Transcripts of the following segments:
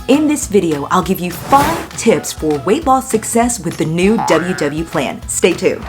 In this video, I'll give you 5 tips for weight loss success with the new WW plan. Stay tuned.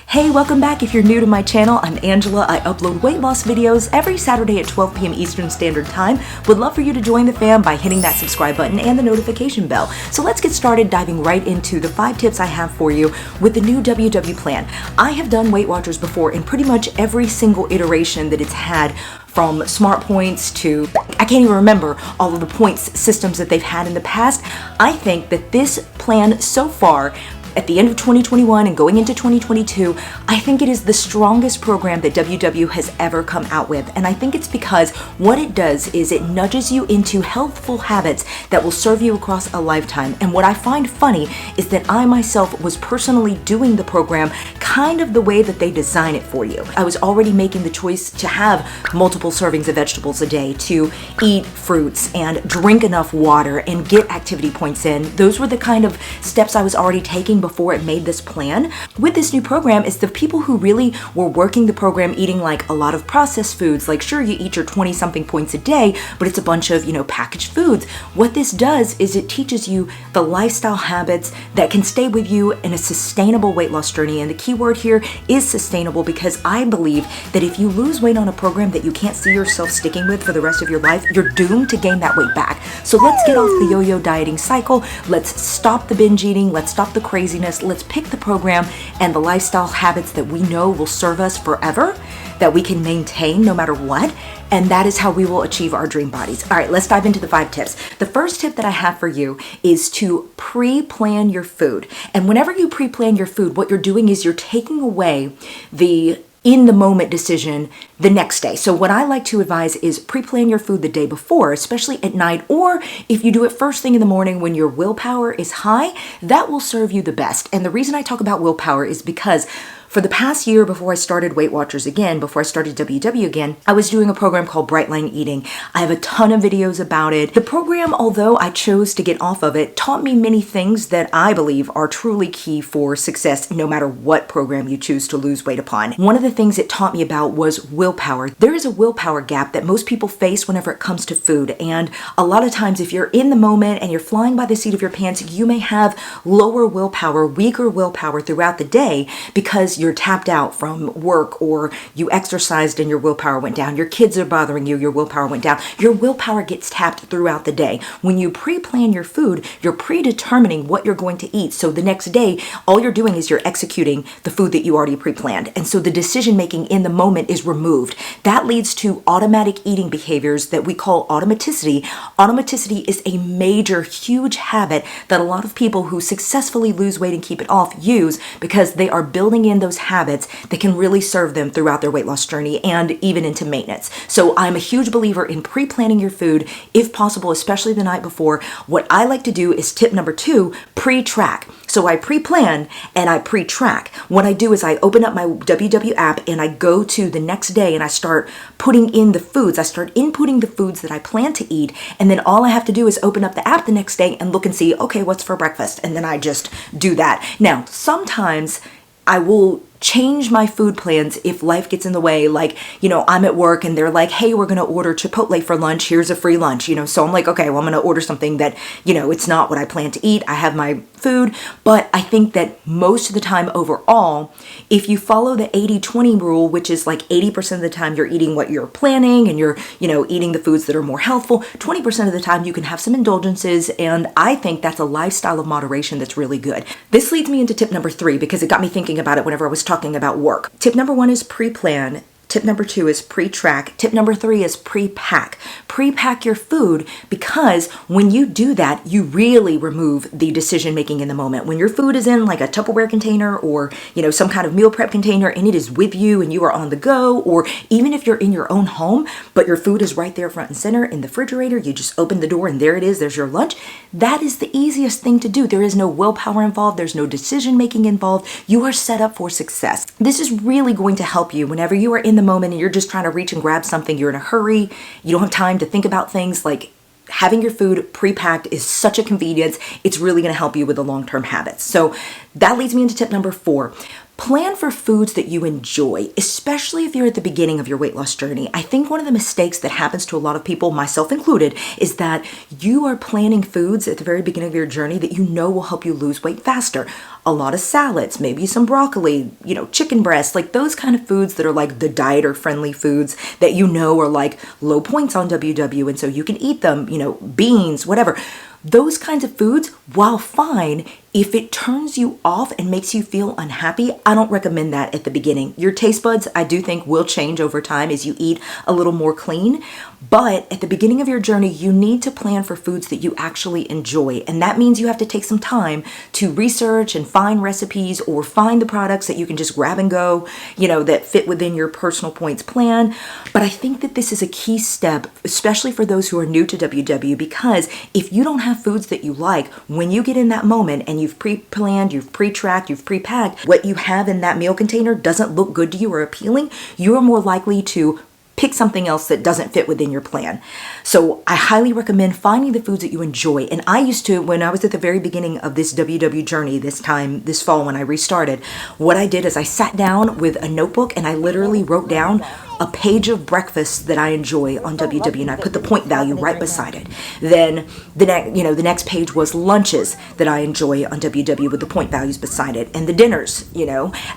Hey, welcome back. If you're new to my channel, I'm Angela. I upload weight loss videos every Saturday at 12 p.m. Eastern Standard Time. Would love for you to join the fam by hitting that subscribe button and the notification bell. So let's get started diving right into the 5 tips I have for you with the new WW plan. I have done Weight Watchers before in pretty much every single iteration that it's had, from Smart Points to, I can't even remember all of the points systems that they've had in the past. I think that this plan so far, at the end of 2021 and going into 2022, I think it is the strongest program that WW has ever come out with. And I think it's because what it does is it nudges you into healthful habits that will serve you across a lifetime. And what I find funny is that I myself was personally doing the program kind of the way that they design it for you. I was already making the choice to have multiple servings of vegetables a day, to eat fruits and drink enough water and get activity points in. Those were the kind of steps I was already taking before it made this plan. With this new program, it's the people who really were working the program eating like a lot of processed foods. Like, sure, you eat your 20 something points a day, but it's a bunch of, packaged foods. What this does is it teaches you the lifestyle habits that can stay with you in a sustainable weight loss journey. And the key word here is sustainable, because I believe that if you lose weight on a program that you can't see yourself sticking with for the rest of your life, you're doomed to gain that weight back. So let's get off the yo-yo dieting cycle. Let's stop the binge eating. Let's stop the craziness. Let's pick the program and the lifestyle habits that we know will serve us forever, that we can maintain no matter what. And that is how we will achieve our dream bodies. All right, let's dive into the 5 tips. The first tip that I have for you is to pre-plan your food. And whenever you pre-plan your food, what you're doing is you're taking away the in-the-moment decision the next day. So what I like to advise is pre-plan your food the day before, especially at night, or if you do it first thing in the morning when your willpower is high, that will serve you the best. And the reason I talk about willpower is because for the past year, before I started Weight Watchers again, before I started WW again, I was doing a program called Bright Line Eating. I have a ton of videos about it. The program, although I chose to get off of it, taught me many things that I believe are truly key for success, no matter what program you choose to lose weight upon. One of the things it taught me about was willpower. There is a willpower gap that most people face whenever it comes to food. And a lot of times, if you're in the moment and you're flying by the seat of your pants, you may have lower willpower, weaker willpower throughout the day because you're tapped out from work, or you exercised and your willpower went down. Your kids are bothering you, your willpower went down. Your willpower gets tapped throughout the day. When you pre-plan your food, you're predetermining what you're going to eat. So the next day, all you're doing is you're executing the food that you already pre-planned. And so the decision making in the moment is removed. That leads to automatic eating behaviors that we call automaticity. Automaticity is a major, huge habit that a lot of people who successfully lose weight and keep it off use, because they are building in those habits that can really serve them throughout their weight loss journey and even into maintenance. So I'm a huge believer in pre-planning your food, if possible, especially the night before. What I like to do is tip number 2, pre-track. So I pre-plan and I pre-track. What I do is I open up my WW app and I go to the next day and I start putting in the foods. I start inputting the foods that I plan to eat. And then all I have to do is open up the app the next day and look and see, okay, what's for breakfast? And then I just do that. Now, sometimes I will change my food plans if life gets in the way. Like, I'm at work and they're like, hey, we're going to order Chipotle for lunch. Here's a free lunch, so I'm like, okay, well, I'm going to order something that, it's not what I plan to eat. I have my food. But I think that most of the time overall, if you follow the 80-20 rule, which is like 80% of the time you're eating what you're planning and you're, eating the foods that are more healthful, 20% of the time you can have some indulgences. And I think that's a lifestyle of moderation that's really good. This leads me into tip number 3, because it got me thinking about it whenever I was talking about work. Tip number 1 is pre-plan. Tip number 2 is pre-track. Tip number 3 is pre-pack. Pre-pack your food, because when you do that, you really remove the decision making in the moment. When your food is in like a Tupperware container or, some kind of meal prep container, and it is with you and you are on the go, or even if you're in your own home, but your food is right there front and center in the refrigerator, you just open the door and there it is, there's your lunch. That is the easiest thing to do. There is no willpower involved. There's no decision making involved. You are set up for success. This is really going to help you whenever you are in the moment and you're just trying to reach and grab something. You're in a hurry. You don't have time to think about things. Like, having your food pre-packed is such a convenience. It's really going to help you with the long-term habits. So that leads me into tip number 4. Plan for foods that you enjoy, especially if you're at the beginning of your weight loss journey. I think one of the mistakes that happens to a lot of people, myself included, is that you are planning foods at the very beginning of your journey that you know will help you lose weight faster. A lot of salads, maybe some broccoli, chicken breast, like those kind of foods that are like the dieter friendly foods that you know are like low points on WW, and so you can eat them, beans, whatever. Those kinds of foods, while fine, if it turns you off and makes you feel unhappy, I don't recommend that at the beginning. Your taste buds, I do think, will change over time as you eat a little more clean. But at the beginning of your journey, you need to plan for foods that you actually enjoy. And that means you have to take some time to research and find recipes or find the products that you can just grab and go, that fit within your personal points plan. But I think that this is a key step, especially for those who are new to WW, because if you don't have foods that you like, when you get in that moment and you've pre-planned, you've pre-tracked, you've pre-packed, what you have in that meal container doesn't look good to you or appealing, you are more likely to pick something else that doesn't fit within your plan. So I highly recommend finding the foods that you enjoy. And I used to, when I was at the very beginning of this WW journey, this fall when I restarted, what I did is I sat down with a notebook and I literally wrote down a page of breakfasts that I enjoy on WW, and I put the point value right beside it. Then the next page was lunches that I enjoy on WW with the point values beside it, and the dinners,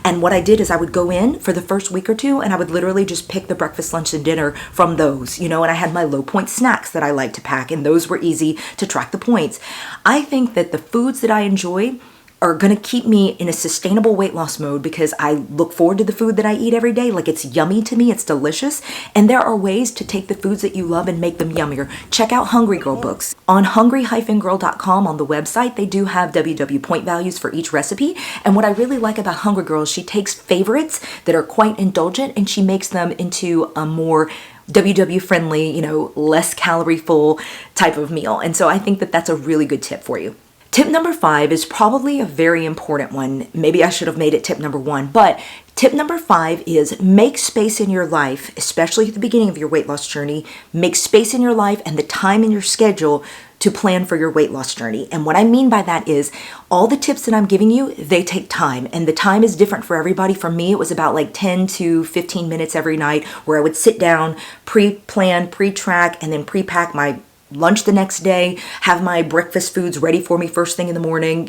And what I did is I would go in for the first week or two, and I would literally just pick the breakfast, lunch, and dinner from those, and I had my low point snacks that I like to pack, and those were easy to track the points. I think that the foods that I enjoy are going to keep me in a sustainable weight loss mode because I look forward to the food that I eat every day. Like, it's yummy to me, it's delicious. And there are ways to take the foods that you love and make them yummier. Check out Hungry Girl books. On hungry-girl.com on the website, they do have WW point values for each recipe. And what I really like about Hungry Girl is she takes favorites that are quite indulgent and she makes them into a more WW friendly, less calorie full type of meal. And so I think that that's a really good tip for you. Tip number 5 is probably a very important one. Maybe I should have made it tip number 1, but tip number 5 is make space in your life, especially at the beginning of your weight loss journey. Make space in your life and the time in your schedule to plan for your weight loss journey. And what I mean by that is all the tips that I'm giving you, they take time, and the time is different for everybody. For me, it was about like 10 to 15 minutes every night where I would sit down, pre-plan, pre-track, and then pre-pack my lunch the next day, have my breakfast foods ready for me first thing in the morning,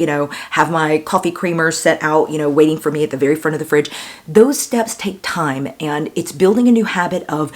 have my coffee creamer set out, waiting for me at the very front of the fridge. Those steps take time, and it's building a new habit of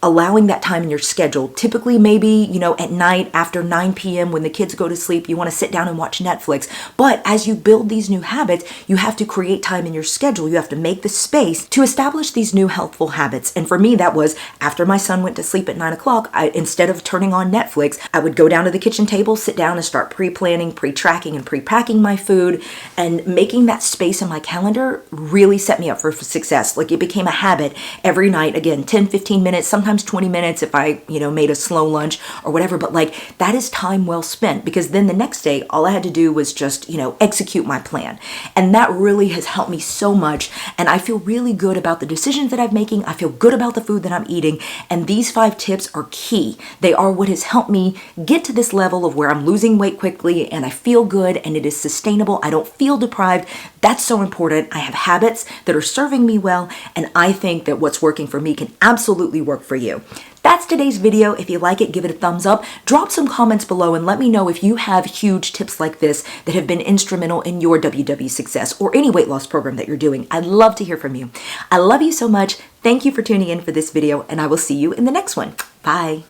allowing that time in your schedule. Typically, maybe, at night after 9 p.m. when the kids go to sleep, you want to sit down and watch Netflix. But as you build these new habits, you have to create time in your schedule. You have to make the space to establish these new healthful habits. And for me, that was after my son went to sleep at 9 o'clock, instead of turning on Netflix, I would go down to the kitchen table, sit down and start pre-planning, pre-tracking, and pre-packing my food. And making that space in my calendar really set me up for success. Like, it became a habit every night. Again, 10, 15 minutes, sometimes 20 minutes if I, made a slow lunch or whatever, but like, that is time well spent, because then the next day, all I had to do was just, execute my plan. And that really has helped me so much. And I feel really good about the decisions that I'm making. I feel good about the food that I'm eating. And these 5 tips are key. They are what has helped me get to this level of where I'm losing weight quickly and I feel good and it is sustainable. I don't feel deprived. That's so important. I have habits that are serving me well, and I think that what's working for me can absolutely work for you. That's today's video. If you like it, give it a thumbs up. Drop some comments below and let me know if you have huge tips like this that have been instrumental in your WW success or any weight loss program that you're doing. I'd love to hear from you. I love you so much. Thank you for tuning in for this video, and I will see you in the next one. Bye.